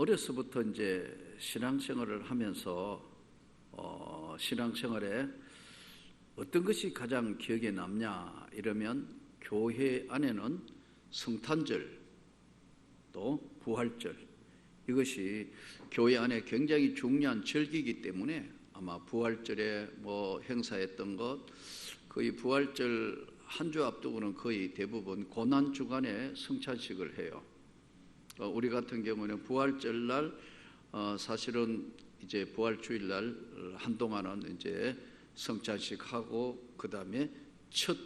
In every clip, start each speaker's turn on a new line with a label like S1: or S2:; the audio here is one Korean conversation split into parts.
S1: 어려서부터 이제 신앙생활을 하면서 신앙생활에 어떤 것이 가장 기억에 남냐 이러면 교회 안에는 성탄절 또 부활절 이것이 교회 안에 굉장히 중요한 절기이기 때문에 아마 부활절에 뭐 행사했던 것 거의 부활절 한 주 앞두고는 거의 대부분 고난 주간에 성찬식을 해요. 우리 같은 경우는 부활절 날 사실은 이제 부활주일 날 한동안은 이제 성찬식 하고 그 다음에 첫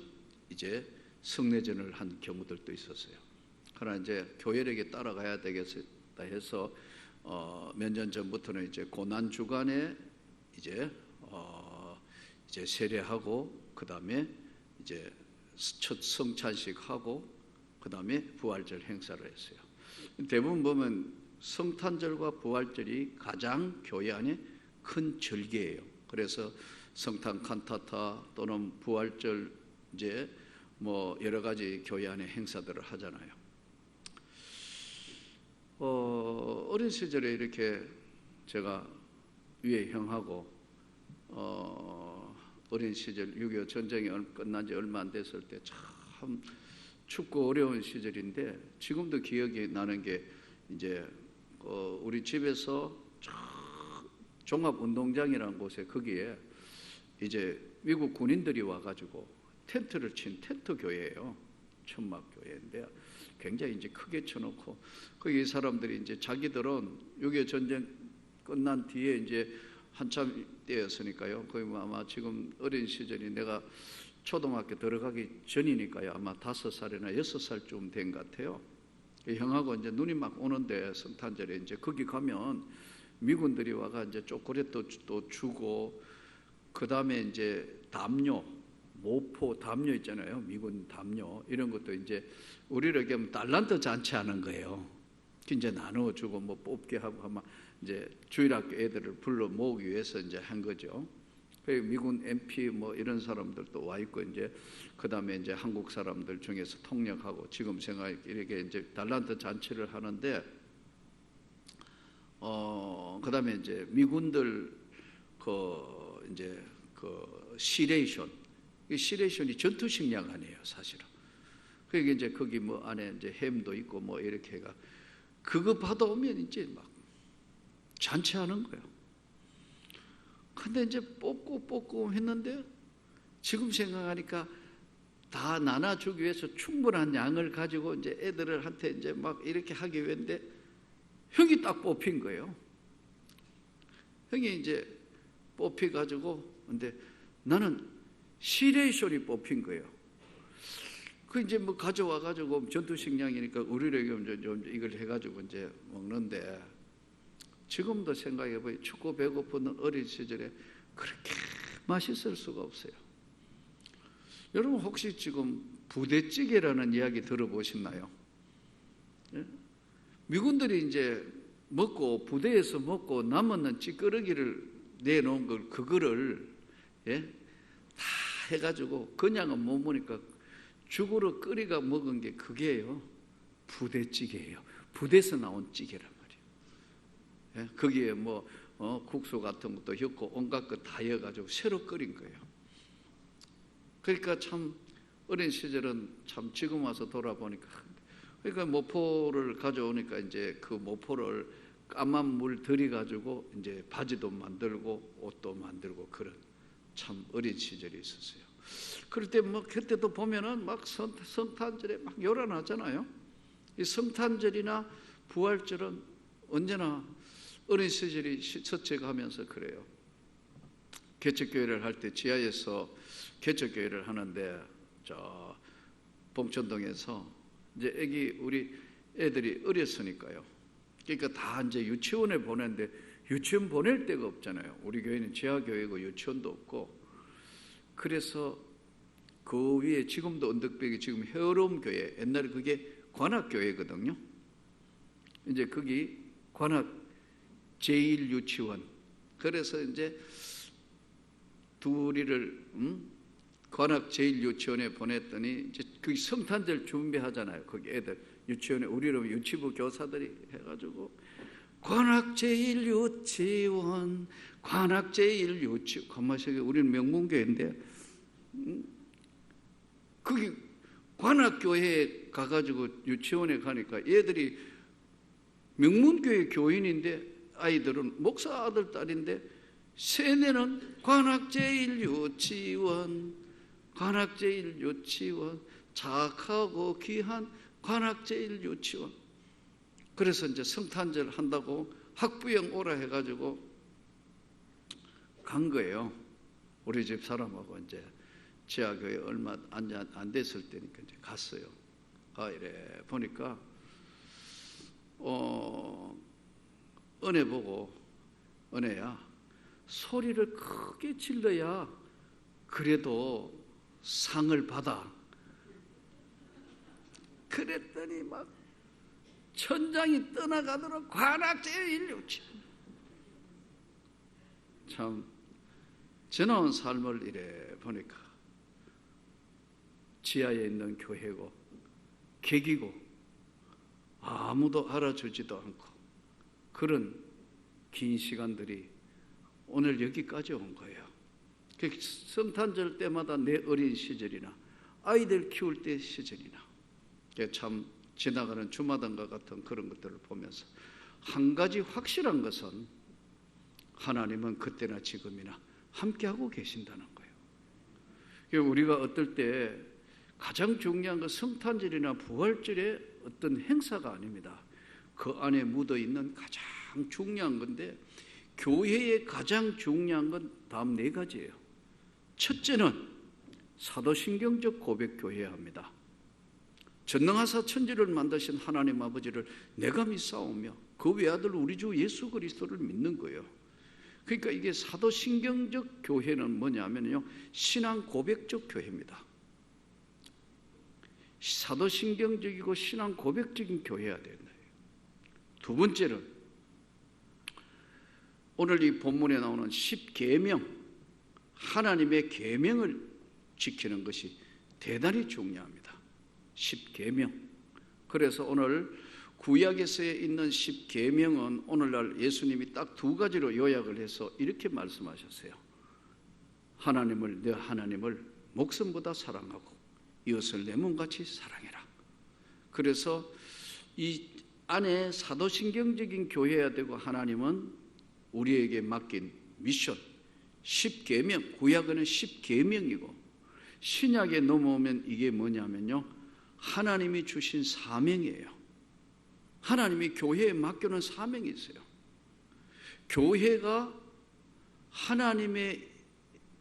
S1: 이제 성례전을 한 경우들도 있었어요. 그러나 이제 교회력에 따라가야 되겠다 해서 몇 년 전부터는 이제 고난 주간에 이제 세례하고 그 다음에 이제 첫 성찬식 하고 그 다음에 부활절 행사를 했어요. 대부분 보면 성탄절과 부활절이 가장 교회 안에 큰 절기예요. 그래서 성탄 칸타타 또는 부활절 이제 뭐 여러 가지 교회 안에 행사들을 하잖아요. 어린 시절에 이렇게 제가 위에 형하고 어린 시절 6.25 전쟁이 끝난 지 얼마 안 됐을 때 참 춥고 어려운 시절인데 지금도 기억이 나는 게 이제 우리 집에서 종합운동장이라는 곳에 거기에 이제 미국 군인들이 와가지고 텐트를 친 텐트 교회예요. 천막 교회인데 굉장히 이제 크게 쳐놓고 거기 사람들이 이제 자기들은 6.25 전쟁 끝난 뒤에 이제 한참 때였으니까요. 거의 뭐 아마 지금 어린 시절이 내가 초등학교 들어가기 전이니까요. 아마 5살이나 6살쯤 된 것 같아요. 형하고 이제 눈이 막 오는데 성탄절에 이제 거기 가면 미군들이 와가 이제 초콜릿도 또 주고 그 다음에 이제 담요, 모포 담요 있잖아요. 미군 담요 이런 것도 이제 우리를 얘기하면 달란트 잔치하는 거예요. 이제 나눠주고 뭐 뽑게 하고 아마 이제 주일학교 애들을 불러 모으기 위해서 이제 한 거죠. 미군 MP 뭐 이런 사람들도 와 있고 이제 그 다음에 이제 한국 사람들 중에서 통역하고 지금 생각 이렇게 이제 달란트 잔치를 하는데 그 다음에 이제 미군들 이제 시레이션 이 시레이션이 전투식량 아니에요 사실은. 그게 이제 거기 뭐 안에 이제 햄도 있고 뭐 이렇게 해가 그거 받아오면 이제 막 잔치하는 거예요. 근데 이제 뽑고 했는데 지금 생각하니까 다 나눠주기 위해서 충분한 양을 가지고 이제 애들한테 이제 막 이렇게 하기 위해인데 형이 딱 뽑힌 거예요. 형이 이제 뽑혀가지고 근데 나는 시레이션이 뽑힌 거예요. 그 이제 뭐 가져와가지고 전투식량이니까 우리를 좀 이걸 해가지고 이제 먹는데 지금도 생각해보니 춥고 배고픈 어린 시절에 그렇게 맛있을 수가 없어요. 여러분 혹시 지금 부대찌개라는 이야기 들어보셨나요? 예? 미군들이 이제 먹고 부대에서 먹고 남은 찌꺼러기를 내놓은 걸 그거를 다 해가지고 그냥은 못 먹으니까 죽으로 끓이가 먹은 게 그게요 부대찌개예요. 부대에서 나온 찌개란 말이에요. 거기에 뭐 국수 같은 것도 넣고 온갖 것 다 넣어가지고 새로 끓인 거예요. 그러니까 참 어린 시절은 참 지금 와서 돌아보니까 그러니까 모포를 가져오니까 이제 그 모포를 까만 물 들여가지고 이제 바지도 만들고 옷도 만들고 그런 참 어린 시절이 있었어요. 그럴 때 뭐 그때도 보면은 막 성탄절에 막 요란하잖아요. 이 성탄절이나 부활절은 언제나 어린 시절이 서쳐가면서 그래요. 개척교회를 할 때 지하에서 개척교회를 하는데 저 봉천동에서 이제 우리 애들이 어렸으니까요. 그러니까 다 이제 유치원에 보내는데 유치원 보낼 데가 없잖아요. 우리 교회는 지하교회고 유치원도 없고 그래서 그 위에 지금도 언덕백이 지금 헤어롬 교회 옛날에 그게 관악교회거든요. 이제 거기 관악 제1유치원 그래서 이제 둘이를 관악 제1유치원에 보냈더니 이제 그 성탄절 준비하잖아요. 거기 애들 유치원에 우리로 유치부 교사들이 해가지고 관악제일유치원, 관악제일유치원. 가만히 우리는 명문교회인데 거기 관악교회에 가가지고 유치원에 가니까 얘들이 명문교회 교인인데 아이들은 목사 아들 딸인데 세뇌는 관악제일유치원, 관악제일유치원, 착하고 귀한 관악제일유치원. 그래서 이제 성탄절 한다고 학부형 오라 해가지고 간 거예요. 우리 집 사람하고 이제 지하교회 얼마 안 됐을 때니까 이제 갔어요. 이래 보니까 은혜 보고, 은혜야, 소리를 크게 질러야 그래도 상을 받아. 그랬더니 막 천장이 떠나가도록 관악제일유치원. 참 지나온 삶을 이래 보니까 지하에 있는 교회고 객이고 아무도 알아주지도 않고 그런 긴 시간들이 오늘 여기까지 온 거예요. 성탄절 때마다 내 어린 시절이나 아이들 키울 때 시절이나 참 지나가는 주마등과 같은 그런 것들을 보면서 한 가지 확실한 것은 하나님은 그때나 지금이나 함께하고 계신다는 거예요. 우리가 어떨 때 가장 중요한 건 성탄절이나 부활절의 어떤 행사가 아닙니다. 그 안에 묻어있는 가장 중요한 건데 교회의 가장 중요한 건 다음 네 가지예요. 첫째는 사도신경적 고백교회야 합니다. 전능하사 천지를 만드신 하나님 아버지를 내가 믿사오며 그 외아들 우리 주 예수 그리스도를 믿는 거예요. 그러니까 이게 사도신경적 교회는 뭐냐면요, 신앙 고백적 교회입니다. 사도신경적이고 신앙 고백적인 교회여야 된다. 두 번째는 오늘 이 본문에 나오는 10계명, 하나님의 계명을 지키는 것이 대단히 중요합니다. 10계명. 그래서 오늘 구약에서 있는 10계명은 오늘날 예수님이 딱 두 가지로 요약을 해서 이렇게 말씀하셨어요. 내 하나님을 목숨보다 사랑하고 이웃을 내 몸같이 사랑해라. 그래서 이 안에 사도신경적인 교회여야 되고 하나님은 우리에게 맡긴 미션 10계명, 구약은 10계명이고 신약에 넘어오면 이게 뭐냐면요, 하나님이 주신 사명이에요. 하나님이 교회에 맡겨놓은 사명이 있어요. 교회가 하나님의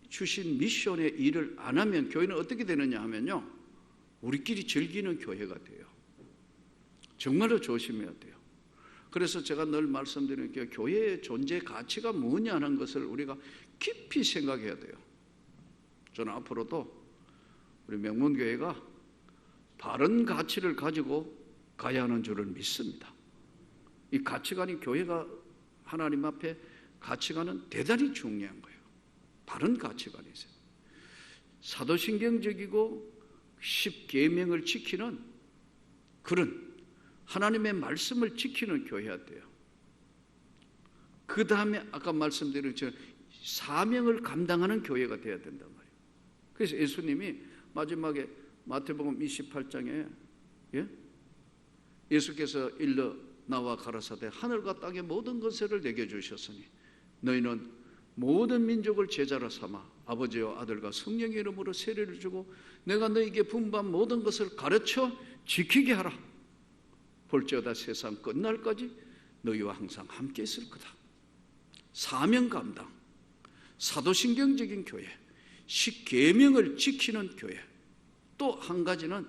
S1: 주신 미션의 일을 안 하면 교회는 어떻게 되느냐 하면요, 우리끼리 즐기는 교회가 돼요. 정말로 조심해야 돼요. 그래서 제가 늘 말씀드리는 게 교회의 존재 가치가 뭐냐는 것을 우리가 깊이 생각해야 돼요. 저는 앞으로도 우리 명문교회가 바른 가치를 가지고 가야 하는 줄을 믿습니다. 이 가치관이 교회가 하나님 앞에 가치관은 대단히 중요한 거예요. 바른 가치관이 있어요. 사도신경적이고 10계명을 지키는 그런 하나님의 말씀을 지키는 교회가 돼요. 그 다음에 아까 말씀드린 것처럼 사명을 감당하는 교회가 되어야 된단 말이에요. 그래서 예수님이 마지막에 마태복음 28장에 예수께서 일러 나와 가라사대 하늘과 땅의 모든 것을 내게 주셨으니 너희는 모든 민족을 제자로 삼아 아버지와 아들과 성령의 이름으로 세례를 주고 내가 너희에게 분부한 모든 것을 가르쳐 지키게 하라. 볼지어다 세상 끝날까지 너희와 항상 함께 있을 거다. 사명 감당, 사도신경적인 교회, 10계명을 지키는 교회, 또 한 가지는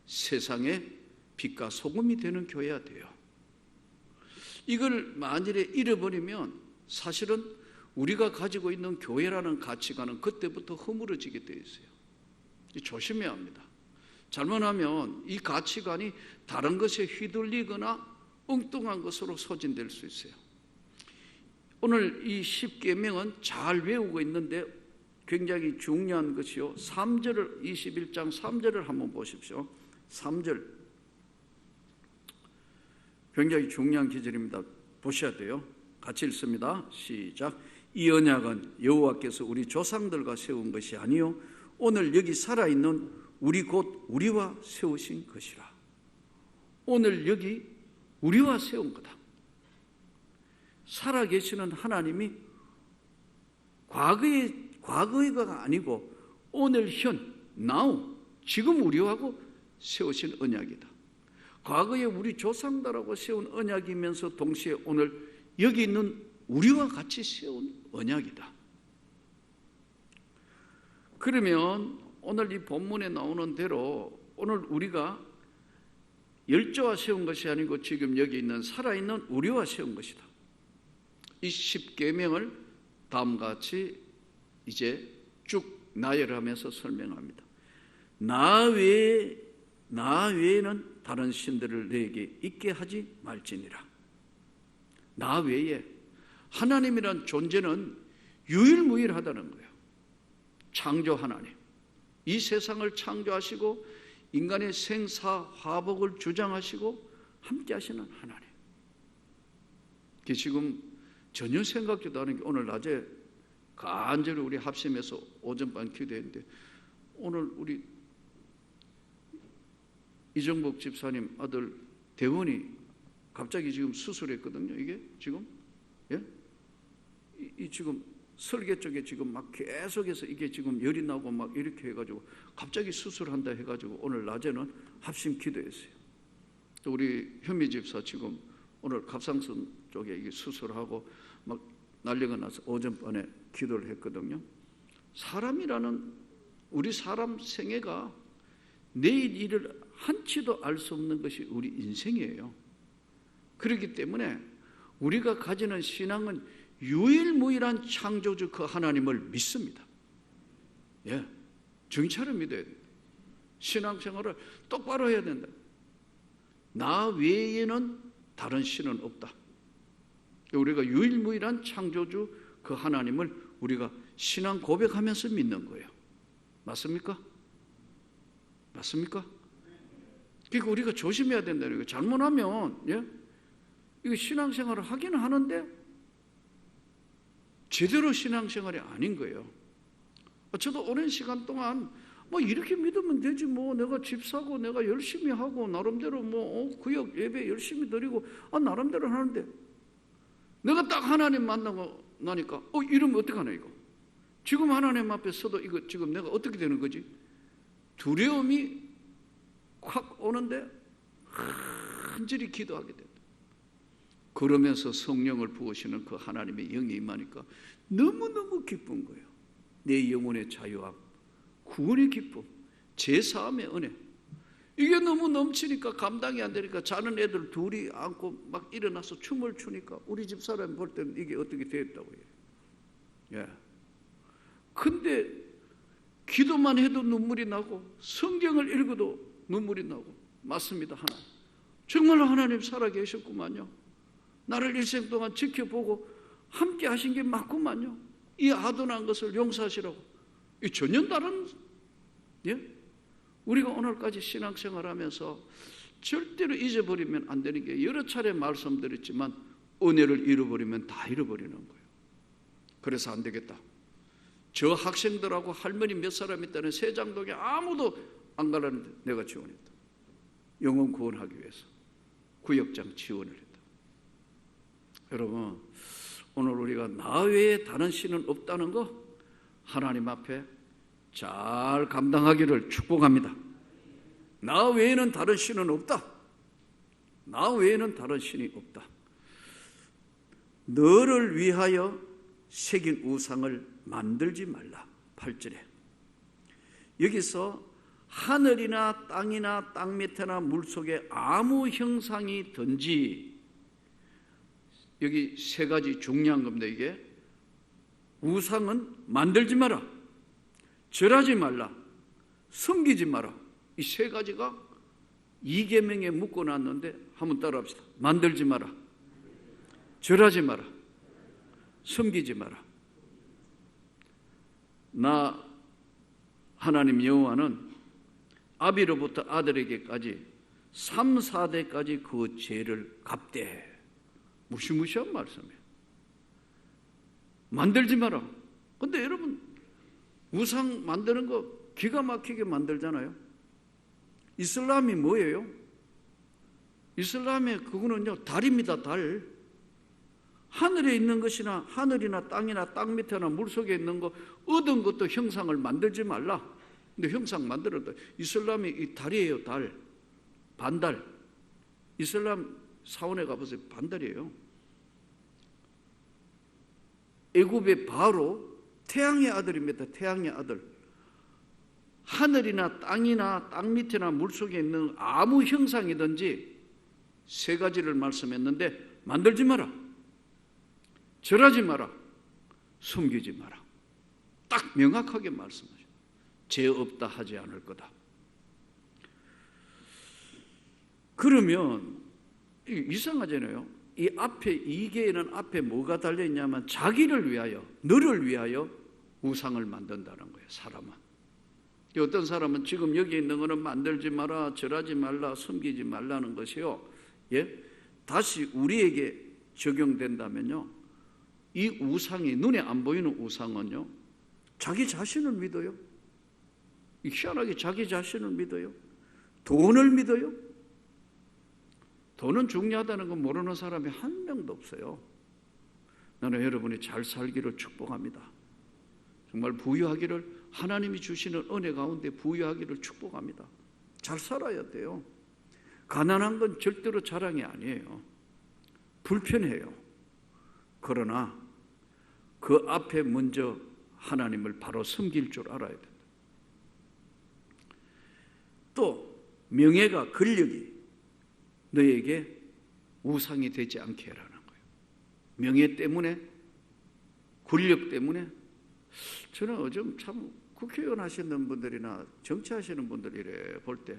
S1: 세상의 빛과 소금이 되는 교회가 돼요. 이걸 만일에 잃어버리면 사실은 우리가 가지고 있는 교회라는 가치관은 그때부터 허물어지게 되어 있어요. 조심해야 합니다. 잘못하면 이 가치관이 다른 것에 휘둘리거나 엉뚱한 것으로 소진될 수 있어요. 오늘 이 10계명은 잘 외우고 있는데 굉장히 중요한 것이요. 3절을 21장 3절을 한번 보십시오. 3절 굉장히 중요한 기절입니다. 보셔야 돼요. 같이 읽습니다. 시작. 이 언약은 여호와께서 우리 조상들과 세운 것이 아니요 오늘 여기 살아있는 우리 곧 우리와 세우신 것이라. 오늘 여기 우리와 세운 거다. 살아계시는 하나님이 과거의가 아니고 오늘 현, now, 지금 우리하고 세우신 언약이다. 과거에 우리 조상들하고 세운 언약이면서 동시에 오늘 여기 있는 우리와 같이 세운 언약이다. 그러면 오늘 이 본문에 나오는 대로 오늘 우리가 열조와 세운 것이 아니고 지금 여기 있는 살아있는 우리와 세운 것이다. 이 10계명을 다음과 같이 이제 쭉 나열하면서 설명합니다. 나 외에는 다른 신들을 너에게 있게 하지 말지니라. 나 외에 하나님이란 존재는 유일무이하다는 거예요. 창조 하나님, 이 세상을 창조하시고 인간의 생사화복을 주장하시고 함께 하시는 하나님. 그게 지금 전혀 생각지도 않은 게 오늘 낮에 간절히 우리 합심해서 오전반 기도했는데 오늘 우리 이정복 집사님 아들 대원이 갑자기 지금 수술했거든요. 이게 지금 이 지금 설계 쪽에 지금 막 계속해서 이게 지금 열이 나고 막 이렇게 해가지고 갑자기 수술한다 해가지고 오늘 낮에는 합심 기도했어요. 또 우리 현미 집사 지금 오늘 갑상선 쪽에 이게 수술하고 막 난리가 나서 오전반에 기도를 했거든요. 사람이라는 우리 사람 생애가 내일 일을 한치도 알 수 없는 것이 우리 인생이에요. 그렇기 때문에 우리가 가지는 신앙은 유일무이한 창조주 그 하나님을 믿습니다. 정체를 믿어야 된다. 신앙생활을 똑바로 해야 된다. 나 외에는 다른 신은 없다. 우리가 유일무이한 창조주 그 하나님을 우리가 신앙 고백하면서 믿는 거예요. 맞습니까? 맞습니까? 그러니까 우리가 조심해야 된다는 거예요. 잘못하면 이거 신앙생활을 하기는 하는데 제대로 신앙생활이 아닌 거예요. 저도 오랜 시간 동안 뭐 이렇게 믿으면 되지 뭐 내가 집 사고 내가 열심히 하고 나름대로 뭐 구역 예배 열심히 드리고 나름대로 하는데 내가 딱 하나님 만나고 나니까 이러면 어떡하나 이거 지금 하나님 앞에 서도 이거 지금 내가 어떻게 되는 거지? 두려움이 확 오는데 간절히 기도하게 된다. 그러면서 성령을 부으시는 그 하나님의 영이 임하니까 너무너무 기쁜 거예요. 내 영혼의 자유함, 구원의 기쁨, 제사함의 은혜. 이게 너무 넘치니까 감당이 안 되니까 자는 애들 둘이 안고 막 일어나서 춤을 추니까 우리 집 사람 볼 때는 이게 어떻게 됐다고 해요. 근데 기도만 해도 눈물이 나고 성경을 읽어도 눈물이 나고 맞습니다. 하나님 정말로 하나님 살아계셨구만요. 나를 일생 동안 지켜보고 함께 하신 게 맞구만요. 이 아둔한 것을 용서하시라고. 이 전혀 다른 우리가 오늘까지 신앙생활하면서 절대로 잊어버리면 안 되는 게 여러 차례 말씀드렸지만 은혜를 잃어버리면 다 잃어버리는 거예요. 그래서 안 되겠다. 저 학생들하고 할머니 몇 사람 있다는 세장동에 아무도 안 가라는데 내가 지원했다. 영혼 구원하기 위해서 구역장 지원을 했다. 여러분 오늘 우리가 나 외에 다른 신은 없다는 거 하나님 앞에 잘 감당하기를 축복합니다. 나 외에는 다른 신은 없다. 나 외에는 다른 신이 없다. 너를 위하여 새긴 우상을 만들지 말라. 8절에 여기서 하늘이나 땅이나 땅 밑에나 물속에 아무 형상이든지 여기 세 가지 중요한 겁니다. 이게 우상은 만들지 마라, 절하지 말라, 섬기지 마라. 이 세 가지가 이계명에 묶어놨는데 한번 따라합시다. 만들지 마라, 절하지 마라, 섬기지 마라. 나 하나님 여호와는 아비로부터 아들에게까지 3, 4대까지 그 죄를 갚되 무시무시한 말씀이에요. 만들지 마라. 근데 여러분, 우상 만드는 거 기가 막히게 만들잖아요. 이슬람이 뭐예요? 이슬람의 그거는요, 달입니다, 달. 하늘에 있는 것이나 하늘이나 땅이나 땅 밑에나 물속에 있는 거, 얻은 것도 형상을 만들지 말라. 근데 형상 만들었다. 이슬람이 이 달이에요, 달. 반달. 이슬람 사원에 가보세요. 반달이에요. 애굽의 바로 태양의 아들입니다. 태양의 아들. 하늘이나 땅이나 땅 밑이나 물속에 있는 아무 형상이든지 세 가지를 말씀했는데 만들지 마라, 절하지 마라, 숨기지 마라. 딱 명확하게 말씀하죠. 죄 없다 하지 않을 거다. 그러면 이상하잖아요. 이 앞에 이 개에는 앞에 뭐가 달려있냐면 자기를 위하여, 너를 위하여 우상을 만든다는 거예요. 사람은. 어떤 사람은 지금 여기 있는 거는 만들지 마라, 절하지 말라, 숨기지 말라는 것이요, 예? 다시 우리에게 적용된다면요, 이 우상이, 눈에 안 보이는 우상은요, 자기 자신을 믿어요. 희한하게 자기 자신을 믿어요. 돈을 믿어요. 돈은 중요하다는 건 모르는 사람이 한 명도 없어요. 나는 여러분이 잘 살기를 축복합니다. 정말 부유하기를, 하나님이 주시는 은혜 가운데 부유하기를 축복합니다. 잘 살아야 돼요. 가난한 건 절대로 자랑이 아니에요. 불편해요. 그러나 그 앞에 먼저 하나님을 바로 섬길 줄 알아야 된다. 또 명예가, 권력이 너에게 우상이 되지 않게 해라는 거예요. 명예 때문에, 권력 때문에. 저는 요즘 참 국회의원 하시는 분들이나 정치하시는 분들 이래 볼 때,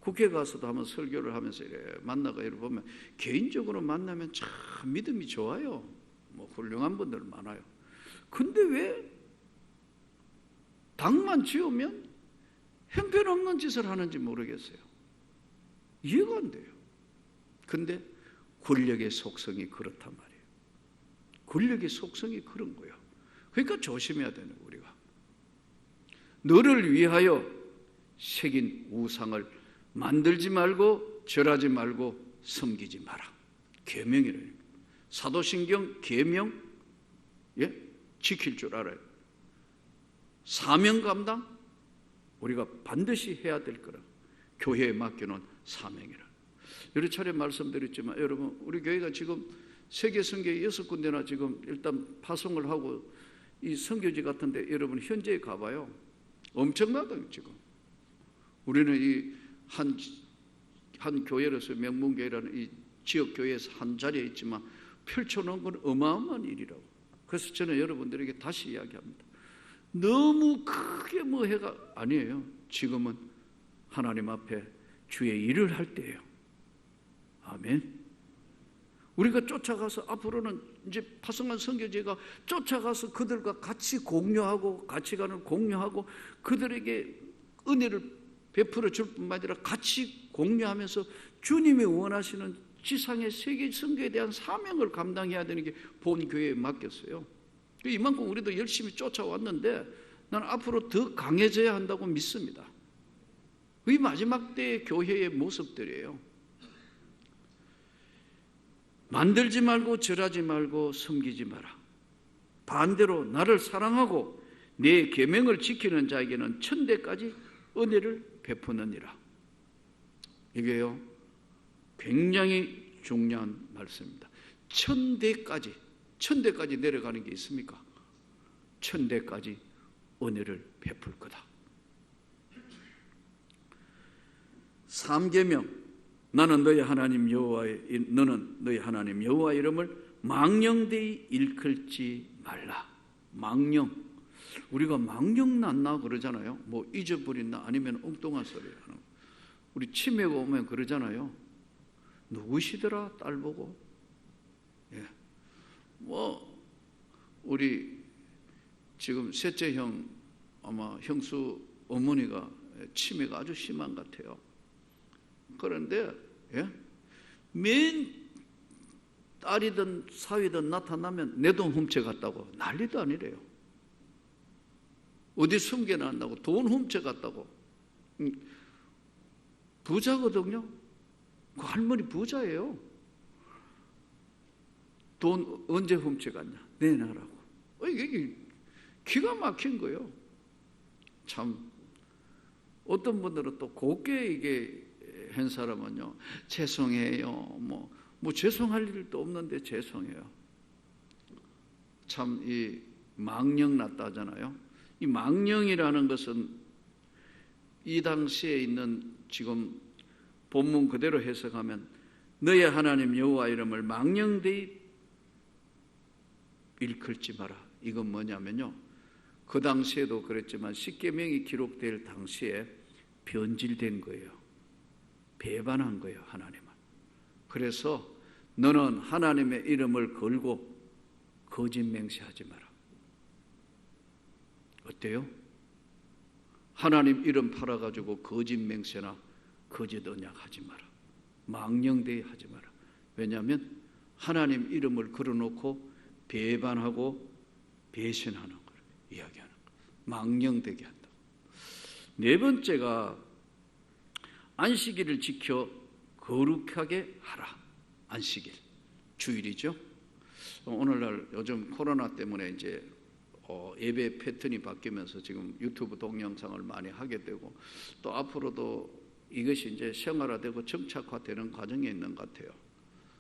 S1: 국회 가서도 한번 설교를 하면서 이래 만나가 이래 보면 개인적으로 만나면 참 믿음이 좋아요. 뭐 훌륭한 분들 많아요. 근데 왜 당만 지으면 형편없는 짓을 하는지 모르겠어요. 이해가 안 돼요. 근데 권력의 속성이 그렇단 말이에요. 권력의 속성이 그런 거예요. 그러니까 조심해야 되는 거예요. 우리가 너를 위하여 새긴 우상을 만들지 말고 절하지 말고 섬기지 마라. 계명이래요. 사도신경 계명, 예? 지킬 줄 알아요. 사명 감당, 우리가 반드시 해야 될 거라. 교회에 맡겨놓은 사명이라. 여러 차례 말씀드렸지만 여러분, 우리 교회가 지금 세계 선교회 6군데나 지금 일단 파송을 하고, 이 선교지 같은데 여러분 현지에 가봐요. 엄청나다. 지금 우리는 이 한 교회로서 명문교회라는 이 지역교회에서 한 자리에 있지만 펼쳐놓은 건 어마어마한 일이라고. 그래서 저는 여러분들에게 다시 이야기합니다. 너무 크게 뭐 해가 아니에요. 지금은 하나님 앞에 주의 일을 할 때예요. 아멘. 우리가 쫓아가서 앞으로는 이제 파송한 선교지가 쫓아가서 그들과 같이 공유하고, 같이 가는 공유하고, 그들에게 은혜를 베풀어 줄 뿐만 아니라 같이 공유하면서 주님이 원하시는 지상의 세계 선교에 대한 사명을 감당해야 되는 게 본교회에 맡겼어요. 이만큼 우리도 열심히 쫓아왔는데 나는 앞으로 더 강해져야 한다고 믿습니다. 이 마지막 때의 교회의 모습들이에요. 만들지 말고 절하지 말고 섬기지 마라. 반대로 나를 사랑하고 내 계명을 지키는 자에게는 천대까지 은혜를 베푸느니라. 이게요, 굉장히 중요한 말씀입니다. 천대까지 내려가는 게 있습니까? 천대까지 은혜를 베풀 거다. 3계명, 너는 너희 하나님 여호와 이름을 망령되이 일컬지 말라. 망령, 우리가 망령 났나 그러잖아요. 뭐 잊어버린다 아니면 엉뚱한 소리 하는 거. 우리 치매가 오면 그러잖아요. 누구시더라 딸 보고. 예. 뭐 우리 지금 셋째 형, 아마 형수 어머니가 치매가 아주 심한 것 같아요. 그런데 예? 맨 딸이든 사위든 나타나면 내 돈 훔쳐갔다고 난리도 아니래요. 어디 숨겨놨다고 돈 훔쳐갔다고. 부자거든요. 그 할머니 부자예요. 돈 언제 훔쳐갔냐? 내놔라고. 이게 기가 막힌 거예요. 참 어떤 분들은 또 곱게 이게 한 사람은요, 죄송해요. 뭐 죄송할 일도 없는데 죄송해요. 참 이 망령 났다 하잖아요. 이 망령이라는 것은 이 당시에 있는 지금 본문 그대로 해석하면 너의 하나님 여호와 이름을 망령되이 일컬지 마라. 이건 뭐냐면요, 그 당시에도 그랬지만 십계명이 기록될 당시에 변질된 거예요. 배반한 거예요, 하나님을. 그래서 너는 하나님의 이름을 걸고 거짓 맹세하지 마라. 어때요? 하나님 이름 팔아가지고 거짓 맹세나 거짓 언약하지 마라. 망령되이 하지 마라. 왜냐하면 하나님 이름을 걸어놓고 배반하고 배신하는 걸 이야기하는 거예요. 망령되게 한다. 네 번째가 안식일을 지켜 거룩하게 하라. 안식일, 주일이죠. 오늘날 요즘 코로나 때문에 이제 예배 패턴이 바뀌면서 지금 유튜브 동영상을 많이 하게 되고, 또 앞으로도 이것이 이제 생활화되고 정착화되는 과정에 있는 것 같아요.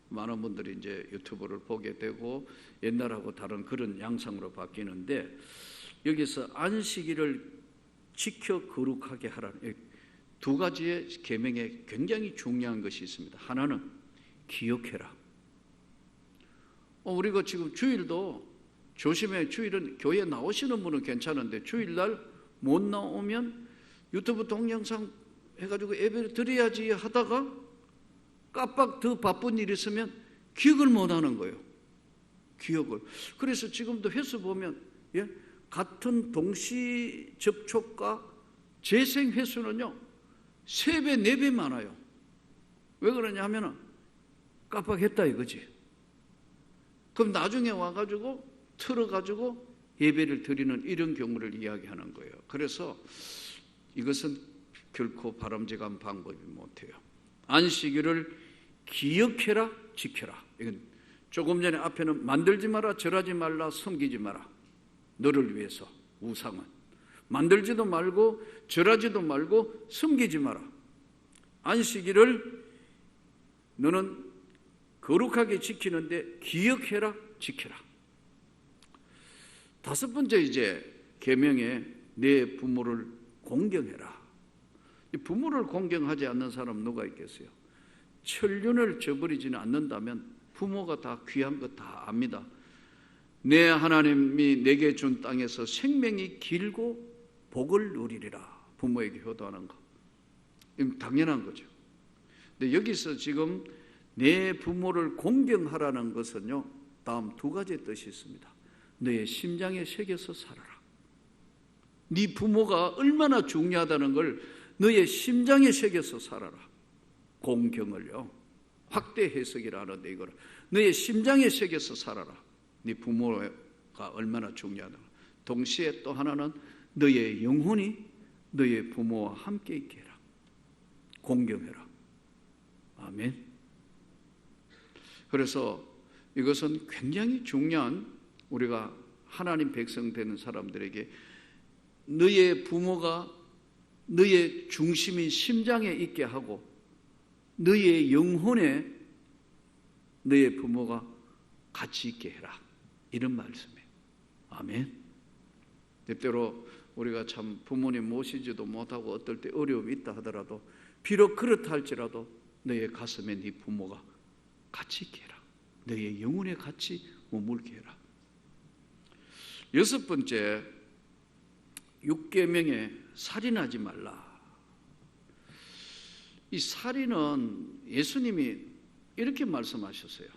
S1: 많은 분들이 이제 유튜브를 보게 되고 옛날하고 다른 그런 양상으로 바뀌는데, 여기서 안식일을 지켜 거룩하게 하라는 두 가지의 계명에 굉장히 중요한 것이 있습니다. 하나는 기억해라. 우리가 지금 주일도 조심해. 주일은 교회 나오시는 분은 괜찮은데 주일날 못 나오면 유튜브 동영상 해가지고 예배를 드려야지 하다가 깜빡 더 바쁜 일이 있으면 기억을 못 하는 거예요. 기억을. 그래서 지금도 횟수 보면 같은 동시 접촉과 재생 횟수는요 3배, 4배 많아요. 왜 그러냐 하면은 깜빡했다 이거지. 그럼 나중에 와가지고 틀어가지고 예배를 드리는 이런 경우를 이야기하는 거예요. 그래서 이것은 결코 바람직한 방법이 못해요. 안식일을 기억해라, 지켜라. 이건 조금 전에 앞에는 만들지 마라, 절하지 말라, 섬기지 마라. 너를 위해서 우상은 만들지도 말고 절하지도 말고 섬기지 마라. 안식일을 너는 거룩하게 지키는데 기억해라, 지켜라. 5번째 이제 계명에 내 부모를 공경해라. 이 부모를 공경하지 않는 사람 누가 있겠어요? 천륜을 저버리지는 않는다면 부모가 다 귀한 거 다 압니다. 내 하나님이 내게 준 땅에서 생명이 길고 복을 누리리라. 부모에게 효도하는 거. 이건 당연한 거죠. 근데 여기서 지금 내 부모를 공경하라는 것은요, 다음 2가지의 뜻이 있습니다. 너의 심장에 새겨서 살아라. 네 부모가 얼마나 중요하다는 걸 너의 심장에 새겨서 살아라. 공경을요, 확대 해석이라 하는데 이거를 너의 심장에 새겨서 살아라. 네 부모가 얼마나 중요하다. 동시에 또 하나는 너의 영혼이 너의 부모와 함께 있게 해라. 공경해라. 아멘. 그래서 이것은 굉장히 중요한, 우리가 하나님 백성 되는 사람들에게 너의 부모가 너의 중심인 심장에 있게 하고 너의 영혼에 너의 부모가 같이 있게 해라. 이런 말씀이에요. 아멘. 때때로 우리가 참 부모님 모시지도 못하고 어떨 때 어려움이 있다 하더라도, 비록 그렇다 할지라도 너의 가슴에 네 부모가 같이 있게 해라. 너의 영혼에 같이 머물게 해라. 6번째, 6계명에 살인하지 말라. 이 살인은 예수님이 이렇게 말씀하셨어요.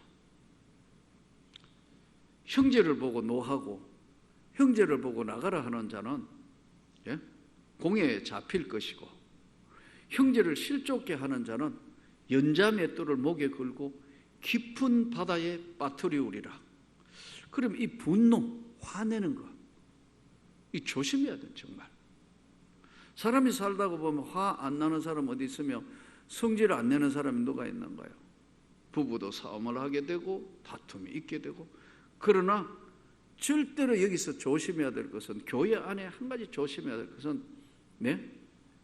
S1: 형제를 보고 노하고 형제를 보고 나가라 하는 자는 공회에 잡힐 것이고, 형제를 실족게 하는 자는 연자맷돌을 목에 걸고 깊은 바다에 빠뜨리우리라. 그럼 이 분노, 화내는 거, 이 조심해야 돼. 정말 사람이 살다가 보면 화 안 나는 사람 어디 있으며 성질 안 내는 사람이 누가 있는가요? 부부도 싸움을 하게 되고 다툼이 있게 되고. 그러나 절대로 여기서 조심해야 될 것은, 교회 안에 한 가지 조심해야 될 것은,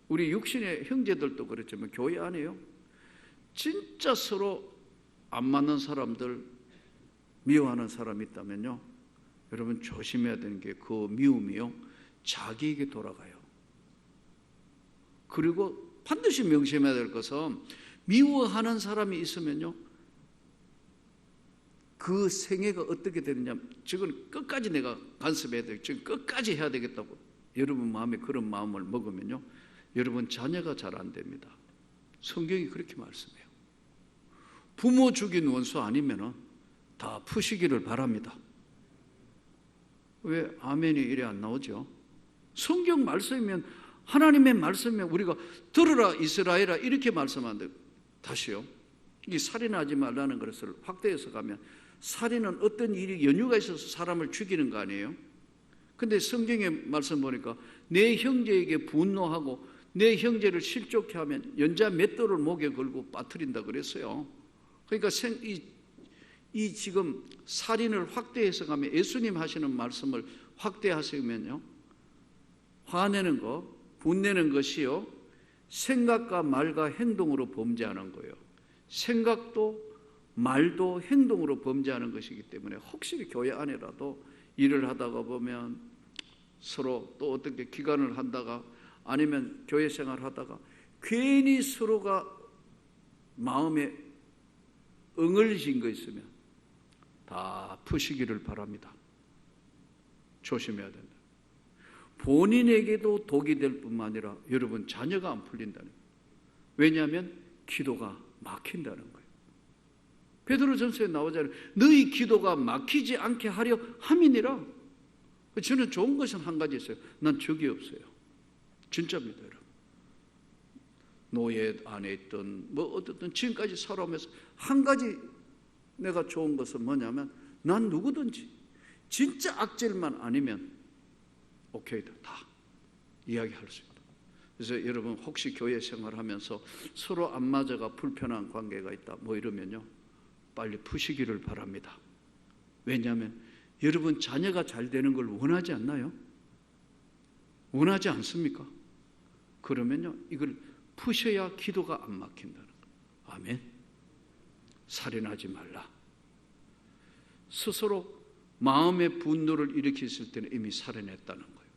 S1: 우리 육신의 형제들도 그렇지만 교회 안에요, 진짜 서로 안 맞는 사람들, 미워하는 사람이 있다면요, 여러분 조심해야 되는 게 그 미움이요, 자기에게 돌아가요. 그리고 반드시 명심해야 될 것은, 미워하는 사람이 있으면요, 그 생애가 어떻게 되느냐, 지금 끝까지 내가 간섭해야 돼, 지금 끝까지 해야 되겠다고 여러분 마음에 그런 마음을 먹으면요, 여러분 자녀가 잘 안 됩니다. 성경이 그렇게 말씀해요. 부모 죽인 원수 아니면은 다 푸시기를 바랍니다. 왜 아멘이 이래 안 나오죠? 성경 말씀이면, 하나님의 말씀이면 우리가 들으라 이스라엘아 이렇게 말씀하는데, 다시요, 이 살인하지 말라는 것을 확대해서 가면, 살인은 어떤 일이 연유가 있어서 사람을 죽이는 거 아니에요? 근데 성경의 말씀 보니까 내 형제에게 분노하고 내 형제를 실족해 하면 연자 맷돌을 목에 걸고 빠뜨린다 그랬어요. 그러니까 이 지금 살인을 확대해서 가면, 예수님 하시는 말씀을 확대하시면요, 화내는 거, 분내는 것이요, 생각과 말과 행동으로 범죄하는 거예요. 생각도 말도 행동으로 범죄하는 것이기 때문에, 혹시 교회 안에라도 일을 하다가 보면 서로 또 어떻게 기간을 한다가, 아니면 교회 생활 하다가 괜히 서로가 마음에 응을진 거 있으면 다 푸시기를 바랍니다. 조심해야 된다. 본인에게도 독이 될 뿐만 아니라 여러분 자녀가 안 풀린다는 거예요. 왜냐하면 기도가 막힌다는 거예요. 베드로전서에 나오잖아요. 너희 기도가 막히지 않게 하려 함이니라. 저는 좋은 것은 한 가지 있어요. 난 적이 없어요. 진짜입니다, 여러분. 노예 안에 있던 어쨌든 지금까지 살아오면서 한 가지 내가 좋은 것은 뭐냐면, 난 누구든지 진짜 악질만 아니면 오케이다, 다 이야기할 수 있다. 그래서 여러분 혹시 교회 생활하면서 서로 안 맞아가 불편한 관계가 있다 이러면요, 빨리 푸시기를 바랍니다. 왜냐하면 여러분 자녀가 잘 되는 걸 원하지 않나요? 원하지 않습니까? 그러면요, 이걸 푸셔야 기도가 안 막힌다는 거예요. 아멘. 살인하지 말라. 스스로 마음의 분노를 일으켰을 때는 이미 살인했다는 거예요.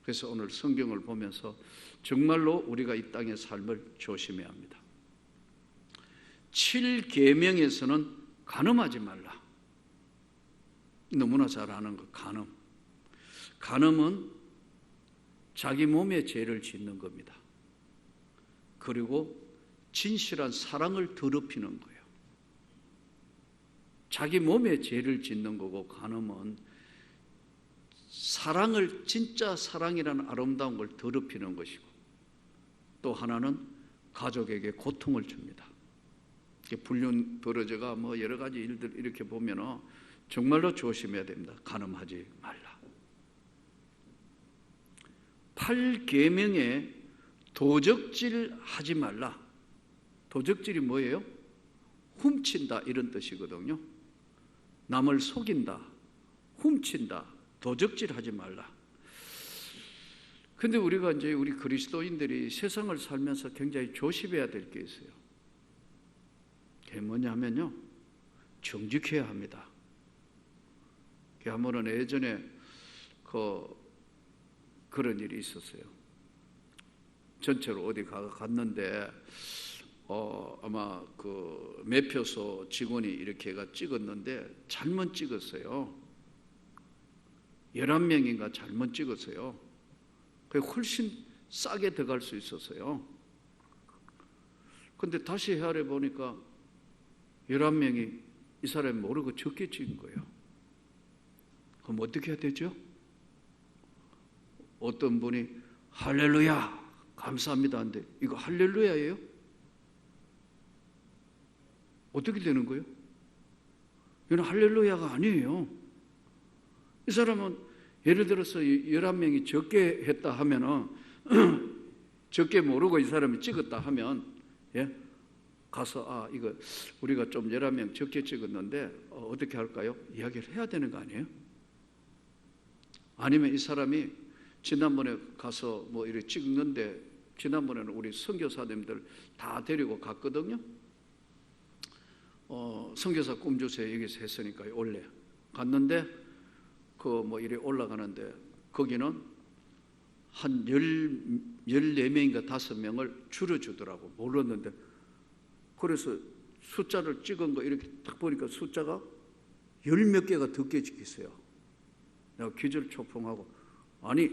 S1: 그래서 오늘 성경을 보면서 정말로 우리가 이 땅의 삶을 조심해야 합니다. 7계명에서는 간음하지 말라. 너무나 잘 아는 거, 간음. 간음은 자기 몸에 죄를 짓는 겁니다. 그리고 진실한 사랑을 더럽히는 거예요. 자기 몸에 죄를 짓는 거고, 간음은 사랑을, 진짜 사랑이라는 아름다운 걸 더럽히는 것이고, 또 하나는 가족에게 고통을 줍니다. 불륜 벌어져가 여러 가지 일들 이렇게 보면 정말로 조심해야 됩니다. 간음하지 말라. 8계명에 도적질 하지 말라. 도적질이 뭐예요? 훔친다 이런 뜻이거든요. 남을 속인다, 훔친다, 도적질 하지 말라. 근데 우리가 이제 우리 그리스도인들이 세상을 살면서 굉장히 조심해야 될 게 있어요. 그게 뭐냐면요, 정직해야 합니다. 한번은 예전에 그런 일이 있었어요. 전체로 어디 갔는데 아마 그 매표소 직원이 이렇게가 찍었는데 잘못 찍었어요. 11명인가 잘못 찍었어요. 그게 훨씬 싸게 들어갈 수 있었어요. 근데 다시 헤아려 보니까 11명이 이 사람이 모르고 적게 찍은 거예요. 그럼 어떻게 해야 되죠? 어떤 분이 할렐루야 감사합니다 하는데, 이거 할렐루야예요? 어떻게 되는 거예요? 이건 할렐루야가 아니에요. 이 사람은 예를 들어서 11명이 적게 했다 하면은 적게 모르고 이 사람이 찍었다 하면 가서 이거 우리가 좀 11명 적게 찍었는데 어떻게 할까요? 이야기를 해야 되는 거 아니에요? 아니면 이 사람이 지난번에 가서 뭐 이렇게 찍는데 지난번에는 우리 선교사님들 다 데리고 갔거든요. 선교사 꿈주세요 여기서 했으니까요. 원래 갔는데 그 뭐 이렇게 올라가는데 거기는 한 14명인가 5명을 줄여주더라고. 몰랐는데 그래서 숫자를 찍은 거 이렇게 딱 보니까 숫자가 10몇 개가 더 찍혔어요. 내가 기절초풍하고 아니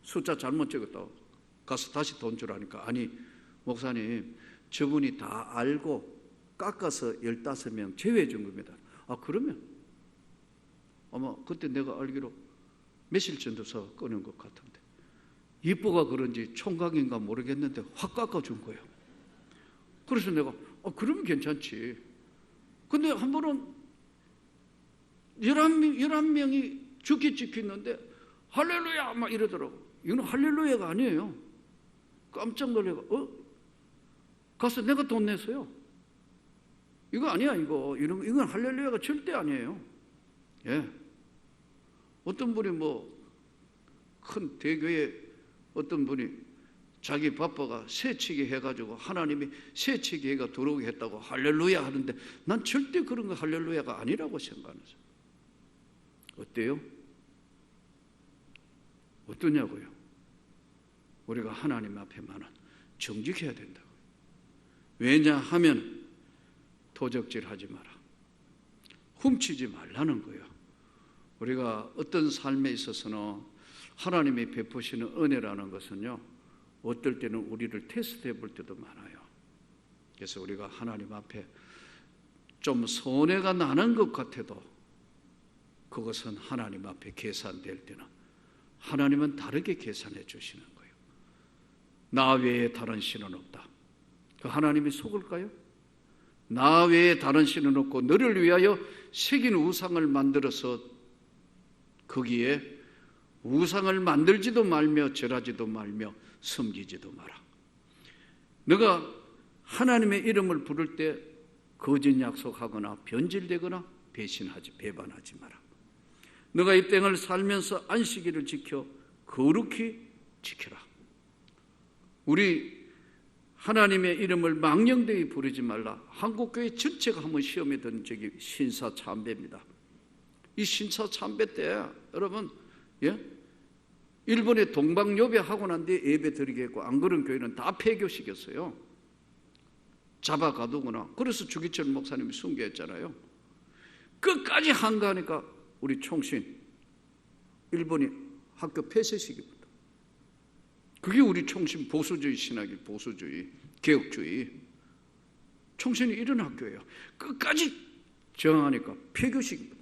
S1: 숫자 잘못 찍었다고 가서 다시 돈 주라니까 아니 목사님 저분이 다 알고 깎아서 15명 제외해 준 겁니다. 그러면 아마 그때 내가 알기로 며칠 전도서 꺼낸 것 같은데 이뻐가 그런지 총각인가 모르겠는데 확 깎아준 거예요. 그래서 내가 그러면 괜찮지. 근데 한 번은 11명이 죽게 찍혔는데 할렐루야 막 이러더라고. 이건 할렐루야가 아니에요. 깜짝 놀래가 가서 내가 돈 냈어요. 이거 아니야 이건 할렐루야가 절대 아니에요. 어떤 분이 뭐 큰 대교에 어떤 분이 자기 바빠가 새치기 해가지고 하나님이 새치기 해가 들어오게 했다고 할렐루야 하는데 난 절대 그런 거 할렐루야가 아니라고 생각하는 사람. 어때요? 어떠냐고요? 우리가 하나님 앞에만은 정직해야 된다고. 왜냐하면 도적질하지 마라. 훔치지 말라는 거예요. 우리가 어떤 삶에 있어서는 하나님이 베푸시는 은혜라는 것은요, 어떨 때는 우리를 테스트해 볼 때도 많아요. 그래서 우리가 하나님 앞에 좀 손해가 나는 것 같아도 그것은 하나님 앞에 계산될 때는 하나님은 다르게 계산해 주시는 거예요. 나 외에 다른 신은 없다. 그 하나님이 속을까요? 나 외에 다른 신은 없고 너를 위하여 새긴 우상을 만들어서 거기에 우상을 만들지도 말며 절하지도 말며 섬기지도 마라. 너가 하나님의 이름을 부를 때 거짓 약속하거나 변질되거나 배반하지 마라. 너가 이 땅을 살면서 안식일을 지켜 거룩히 지켜라. 우리 하나님의 이름을 망령되이 부르지 말라. 한국교회 전체가 한번 시험에 든 적이 신사참배입니다. 이 신사참배 때 여러분 일본에 동방요배 하고 난 뒤에 예배 드리게 했고 안 그런 교회는 다 폐교시켰어요. 잡아 가두거나. 그래서 주기철 목사님이 순교했잖아요. 끝까지 한가하니까 우리 총신 일본이 학교 폐쇄시킵니다. 그게 우리 총신 보수주의 신학이 보수주의 개혁주의 총신이 이런 학교예요. 끝까지 저항하니까 폐교시킵니다.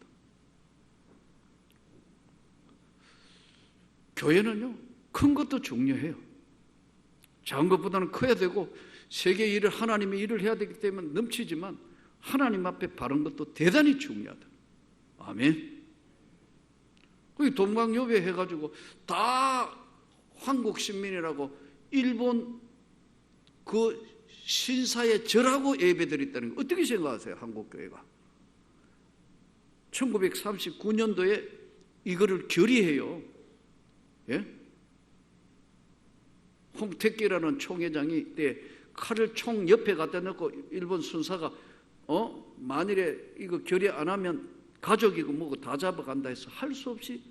S1: 교회는요 큰 것도 중요해요. 작은 것보다는 커야 되고 세계 일을 하나님의 일을 해야 되기 때문에 넘치지만 하나님 앞에 바른 것도 대단히 중요하다. 아멘. 거기 동방요배 해가지고 다 한국 신민이라고 일본 그 신사에 절하고 예배드렸다는 거 어떻게 생각하세요? 한국교회가 1939년도에 이거를 결의해요. 홍택기라는 총회장이 때 칼을 총 옆에 갖다 놓고 일본 순사가 만일에 이거 결의 안 하면 가족이고 뭐고 다 잡아간다 해서 할 수 없이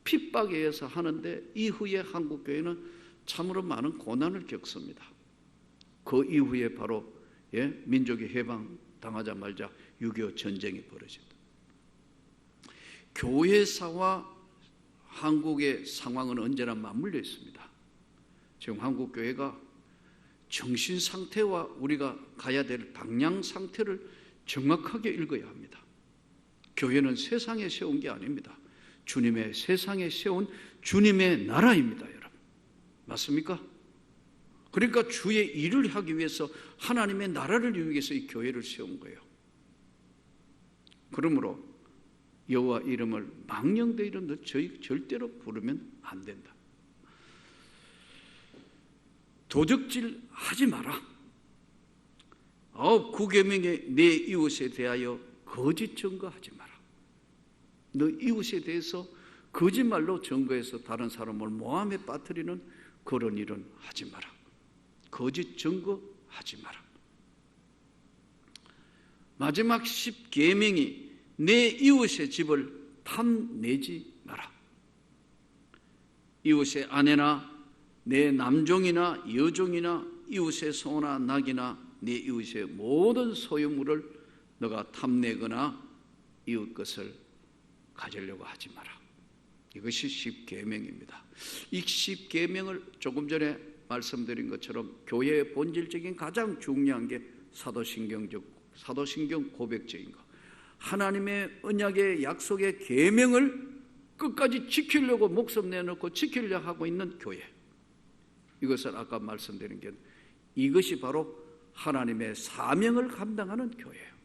S1: 핍박에 의해서 하는데 이후에 한국교회는 참으로 많은 고난을 겪습니다. 그 이후에 바로 민족이 해방당하자 말자 6.25 전쟁이 벌어진다. 교회사와 한국의 상황은 언제나 맞물려 있습니다. 지금 한국교회가 정신 상태와 우리가 가야 될 방향 상태를 정확하게 읽어야 합니다. 교회는 세상에 세운 게 아닙니다. 주님의 세상에 세운 주님의 나라입니다, 여러분. 맞습니까? 그러니까 주의 일을 하기 위해서 하나님의 나라를 이루기 위해서 이 교회를 세운 거예요. 그러므로 여호와 이름을 망령되이는 저희 절대로 부르면 안 된다. 도적질 하지 마라. 9계명에 내 이웃에 대하여 거짓 증거하지 마라. 너 이웃에 대해서 거짓말로 증거해서 다른 사람을 모함에 빠뜨리는 그런 일은 하지 마라. 거짓 증거하지 마라. 마지막 10계명이 내 이웃의 집을 탐내지 마라. 이웃의 아내나 내 남종이나 여종이나 이웃의 소나 낙이나 내 이웃의 모든 소유물을 너가 탐내거나 이웃 것을 가지려고 하지 마라. 이것이 10계명입니다. 이 10계명을 조금 전에 말씀드린 것처럼 교회의 본질적인 가장 중요한 게 사도신경 고백적인 것. 하나님의 언약의 약속의 계명을 끝까지 지키려고 목숨 내놓고 지키려고 하고 있는 교회. 이것을 아까 말씀드린 게 이것이 바로 하나님의 사명을 감당하는 교회예요.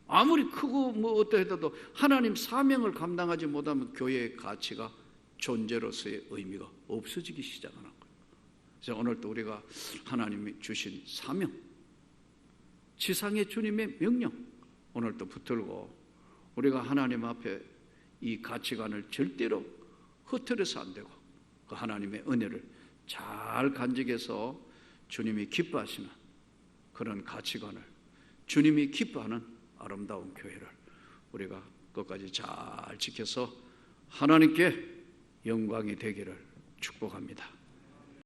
S1: 아무리 크고 어떠해도 하나님 사명을 감당하지 못하면 교회의 가치가 존재로서의 의미가 없어지기 시작하는 거예요. 그래서 오늘도 우리가 하나님이 주신 사명, 지상의 주님의 명령, 오늘도 붙들고 우리가 하나님 앞에 이 가치관을 절대로 흐트려서 안 되고 그 하나님의 은혜를 잘 간직해서 주님이 기뻐하시는 그런 가치관을, 주님이 기뻐하는 아름다운 교회를 우리가 끝까지 잘 지켜서 하나님께 영광이 되기를 축복합니다.